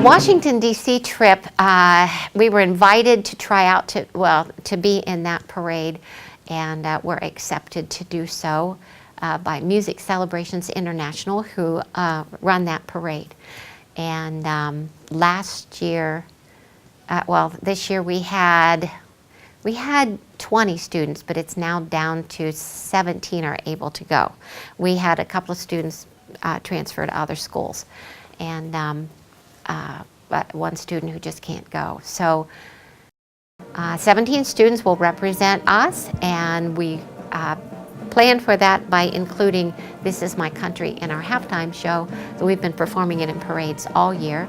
Washington, D.C. trip, we were invited to try out to be in that parade, and were accepted to do so by Music Celebrations International, who run that parade. And last year, this year we had 20 students, but it's now down to 17 are able to go. We had a couple of students transfer to other schools, and but one student who just can't go. So 17 students will represent us, and we plan for that by including This Is My Country in our halftime show. So we've been performing it in parades all year.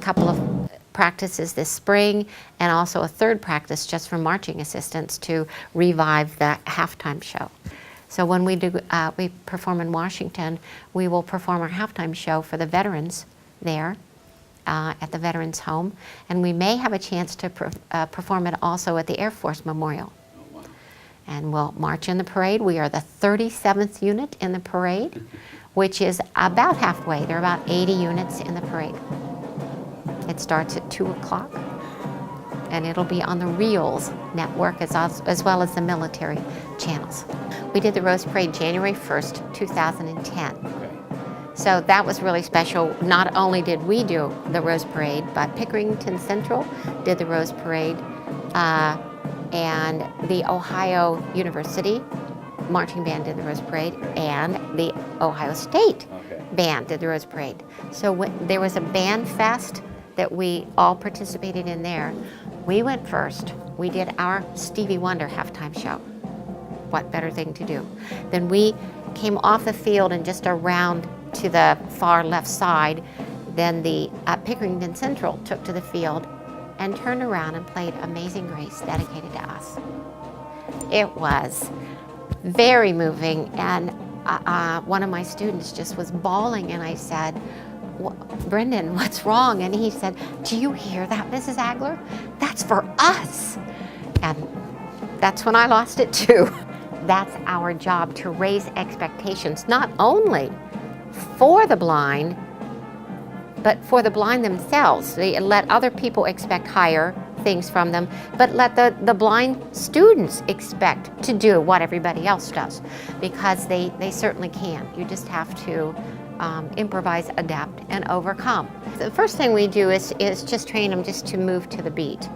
Couple of practices this spring, and also a third practice just for marching assistants to revive the halftime show. So when we perform in Washington, we will perform our halftime show for the veterans there at the Veterans Home, and we may have a chance to perform it also at the Air Force Memorial. And we'll march in the parade. We are the 37th unit in the parade, which is about halfway. There are about 80 units in the parade. It starts at 2 o'clock, and it'll be on the Reels network as well as the military channels. We did the Rose Parade January 1st, 2010. Okay. So that was really special. Not only did we do the Rose Parade, but Pickerington Central did the Rose Parade, and the Ohio University Marching Band did the Rose Parade, and the Ohio State Band did the Rose Parade. So there was a band fest that we all participated in there. We went first. We did our Stevie Wonder halftime show. What better thing to do? Then we came off the field and just around to the far left side. Then the Pickerington Central took to the field and turned around and played Amazing Grace, dedicated to us. It was very moving, and one of my students just was bawling, and I said, "Brendan, what's wrong?" And he said, "Do you hear that, Mrs. Agler? That's for us." And that's when I lost it too. That's our job, to raise expectations, not only for the blind, but for the blind themselves. Let other people expect higher things from them, but let the blind students expect to do what everybody else does, because they certainly can. You just have to improvise, adapt, and overcome. The first thing we do is just train them just to move to the beat.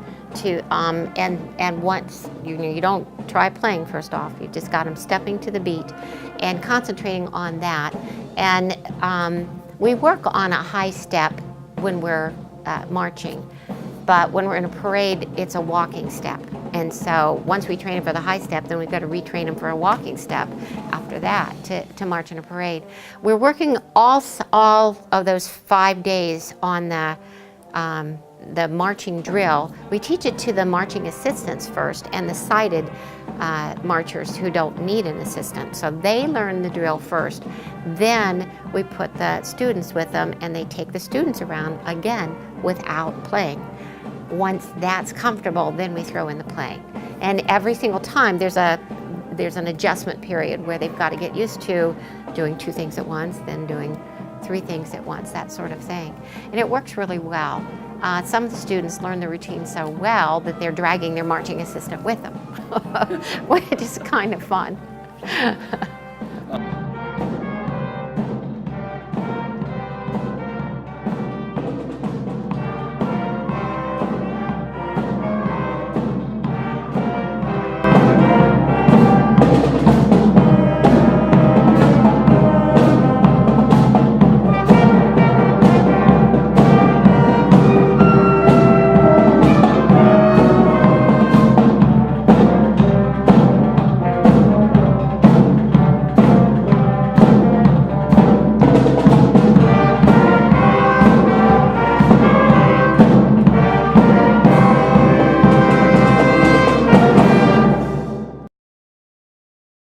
And once you don't try playing first off, you just got them stepping to the beat and concentrating on that. And we work on a high step when we're marching, but when we're in a parade, it's a walking step. And so once we train them for the high step, then we've got to retrain them for a walking step after that to march in a parade. We're working all of those 5 days on the marching drill. We teach it to the marching assistants first, and the sighted marchers who don't need an assistant. So they learn the drill first. Then we put the students with them, and they take the students around again without playing. Once that's comfortable, then we throw in the playing. And every single time there's an adjustment period where they've got to get used to doing 2 things at once, then doing 3 things at once, that sort of thing. And it works really well. Some of the students learn the routine so well that they're dragging their marching assistant with them, which is kind of fun.